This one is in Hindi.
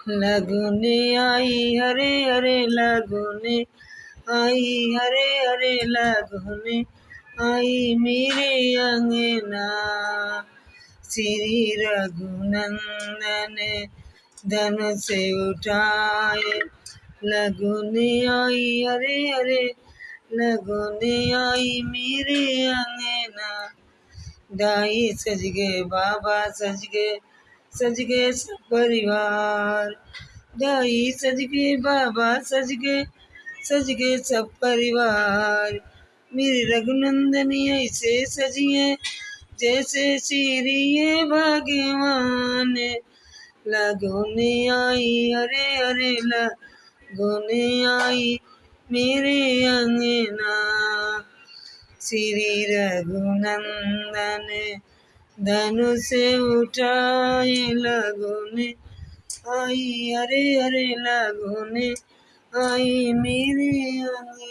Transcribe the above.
लगने आई हरे हरे लगने आई हरे हरे लगने आई मेरे अंगना। श्री रघुनंदन धन से उठाए लगने आई हरे हरे लगने आई मेरे अंगना। दाई सज गए बाबा सज गए सब परिवार। दाई सज गए बाबा सज गए सब परिवार। मेरे रघुनंदनी ऐसे सजिए जैसे श्री ये भगवान। लगोने आई हरे हरे लगोने आई मेरे अंगना। श्री रघुनंदन धनुष उठाए लगोने आई हरे हरे लगोने आई मेरे अंगना।